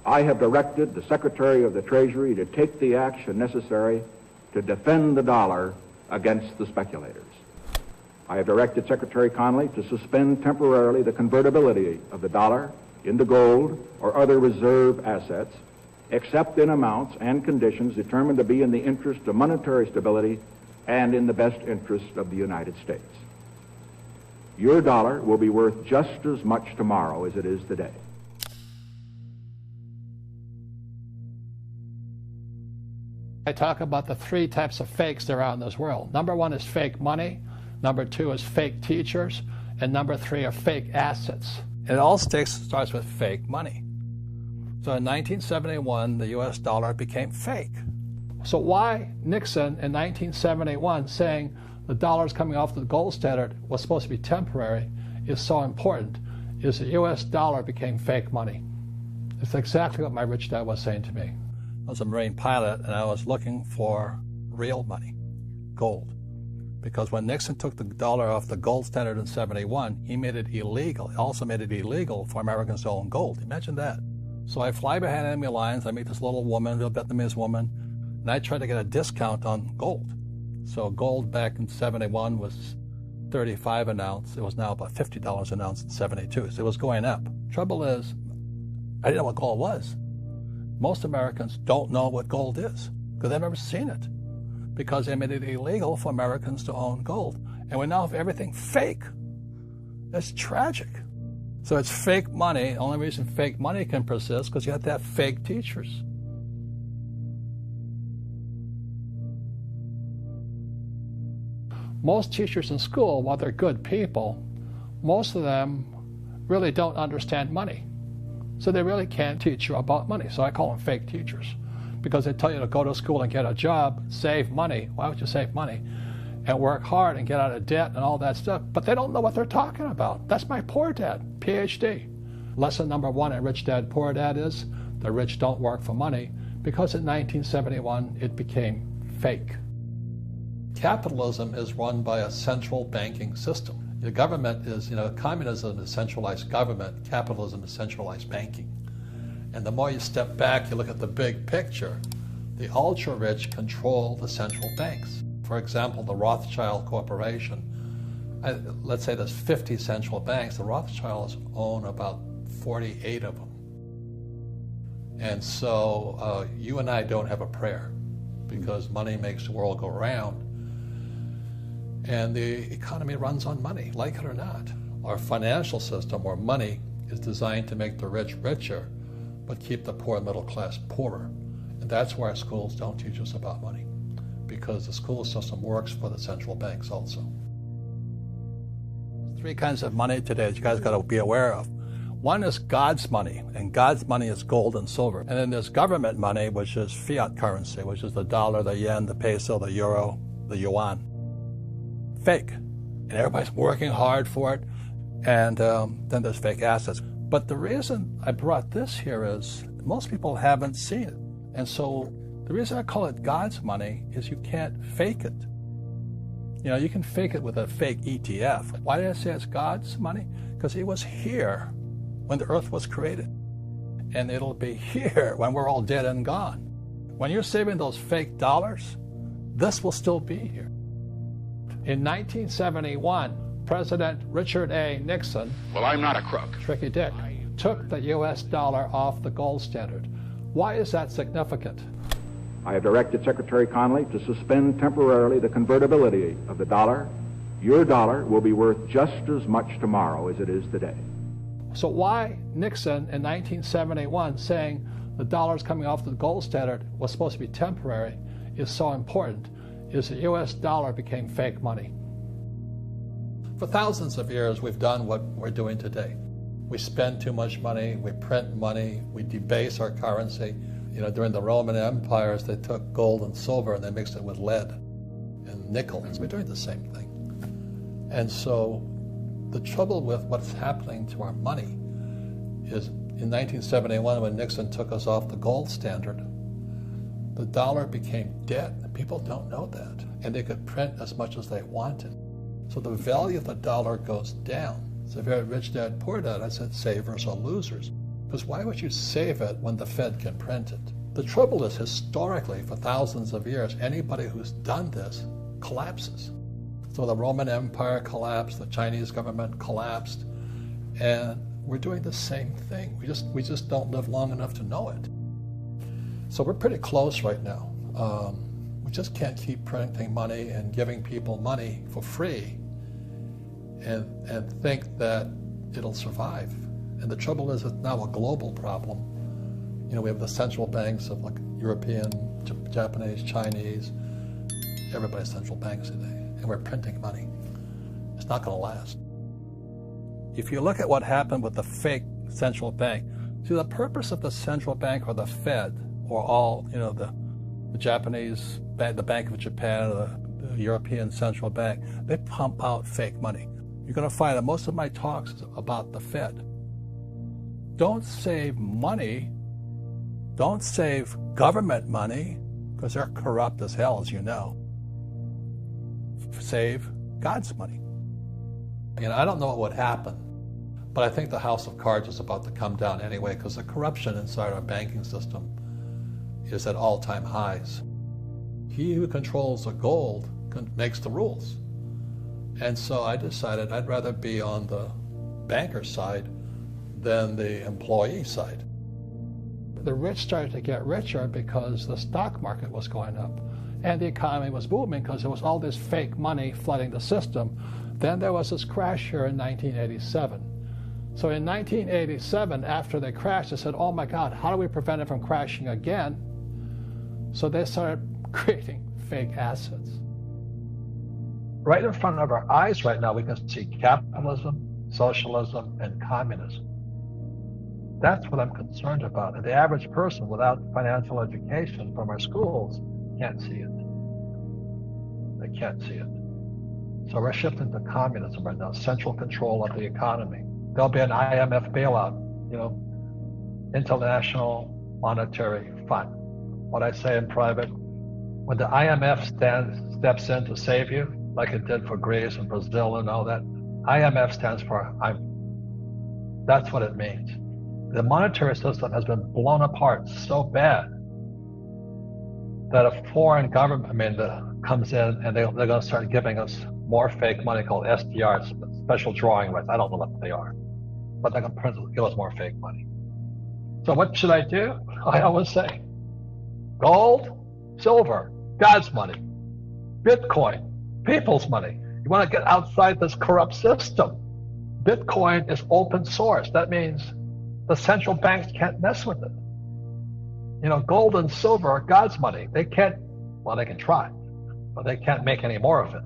I have directed the Secretary of the Treasury to take the action necessary to defend the dollar against the speculators. I have directed Secretary Connally to suspend temporarily the convertibility of the dollar into gold or other reserve assets, except in amounts and conditions determined to be in the interest of monetary stability and in the best interest of the United States. Your dollar will be worth just as much tomorrow as it is today. I talk about the three types of fakes there are in this world. Number one is fake money. Number two is fake teachers. And number three are fake assets. It all starts with fake money. So in 1971, the US dollar became fake. So why Nixon in 1971 saying the dollar's coming off the gold standard was supposed to be temporary is so important is the US dollar became fake money. It's exactly what my rich dad was saying to me. I was a Marine pilot and I was looking for real money, gold. Because when Nixon took the dollar off the gold standard in 71, he made it illegal. He also made it illegal for Americans to own gold. Imagine that. So I fly behind enemy lines, I meet this little woman, a Vietnamese woman, and I try to get a discount on gold. So gold back in 71 was 35 an ounce. It was now about $50 an ounce in 72. So it was going up. Trouble is, I didn't know what gold was. Most Americans don't know what gold is because they've never seen it, because they made it illegal for Americans to own gold. And we now have everything fake. That's tragic. So it's fake money. The only reason fake money can persist because you have to have fake teachers. Most teachers in school, while they're good people, most of them really don't understand money. So they really can't teach you about money. So I call them fake teachers, because they tell you to go to school and get a job, save money. Why would you save money? And work hard and get out of debt and all that stuff. But they don't know what they're talking about. That's my poor dad, PhD. Lesson number one in Rich Dad, Poor Dad is the rich don't work for money, because in 1971 it became fake. Capitalism is run by a central banking system. The government is, communism is centralized government, capitalism is centralized banking. And the more you step back, you look at the big picture, the ultra-rich control the central banks. For example, the Rothschild Corporation, let's say there's 50 central banks, the Rothschilds own about 48 of them. And so you and I don't have a prayer, because money makes the world go round. And the economy runs on money, like it or not. Our financial system, or money, is designed to make the rich richer, but keep the poor middle class poorer. And that's why our schools don't teach us about money, because the school system works for the central banks also. Three kinds of money today that you guys got to be aware of. One is God's money, and God's money is gold and silver. And then there's government money, which is fiat currency, which is the dollar, the yen, the peso, the euro, the yuan. Fake. And everybody's working hard for it. And then there's fake assets. But the reason I brought this here is most people haven't seen it. And so the reason I call it God's money is you can't fake it. You can fake it with a fake ETF. Why did I say it's God's money? Because it was here when the earth was created. And it'll be here when we're all dead and gone. When you're saving those fake dollars, this will still be here. In 1971, President Richard A. Nixon, well, I'm not a crook, Tricky Dick, took the US dollar off the gold standard. Why is that significant? I have directed Secretary Connally to suspend temporarily the convertibility of the dollar. Your dollar will be worth just as much tomorrow as it is today. So why Nixon in 1971 saying the dollar's coming off the gold standard was supposed to be temporary is so important is the US dollar became fake money. For thousands of years, we've done what we're doing today. We spend too much money, we print money, we debase our currency. During the Roman empires, they took gold and silver and they mixed it with lead and nickel. We're doing the same thing. And so the trouble with what's happening to our money is in 1971, when Nixon took us off the gold standard, the dollar became dead. People don't know that. And they could print as much as they wanted. So the value of the dollar goes down. It's a very Rich Dad, Poor Dad. I said savers are losers. Because why would you save it when the Fed can print it? The trouble is, historically, for thousands of years, anybody who's done this collapses. So the Roman Empire collapsed, the Chinese government collapsed, and we're doing the same thing. We just don't live long enough to know it. So we're pretty close right now. We just can't keep printing money and giving people money for free and think that it'll survive. And the trouble is, it's now a global problem. You know, we have the central banks of like European, Japanese, Chinese, everybody's central banks today, and we're printing money. It's not going to last. If you look at what happened with the fake central bank, see, the purpose of the central bank or the Fed or all, you know, the Japanese bank, the Bank of Japan, or the European Central Bank, they pump out fake money. You're going to find that most of my talks is about the Fed. Don't save money. Don't save government money, because they're corrupt as hell, as you know. Save God's money. You know, I don't know what would happen, but I think the house of cards is about to come down anyway, because the corruption inside our banking system is at all-time highs. He who controls the gold makes the rules. And so I decided I'd rather be on the banker side than the employee side. The rich started to get richer because the stock market was going up and the economy was booming because there was all this fake money flooding the system. Then there was this crash here in 1987. So in 1987, after they crashed, they said, oh my God, how do we prevent it from crashing again? So they started creating fake assets. Right in front of our eyes right now, we can see capitalism, socialism, and communism. That's what I'm concerned about. And the average person without financial education from our schools can't see it. They can't see it. So we're shifting to communism right now, central control of the economy. There'll be an IMF bailout, you know, International Monetary Fund. What I say in private, when the IMF steps in to save you, like it did for Greece and Brazil and all that, IMF stands for that's what it means. The monetary system has been blown apart so bad that a foreign government, comes in and they're going to start giving us more fake money called SDRs, special drawing rights. I don't know what they are, but they're going to give us more fake money. So what should I do? I always say, gold, silver, God's money, Bitcoin, people's money. You want to get outside this corrupt system. Bitcoin is open source. That means the central banks can't mess with it. You know, gold and silver are God's money. They can't, well, they can try, but they can't make any more of it.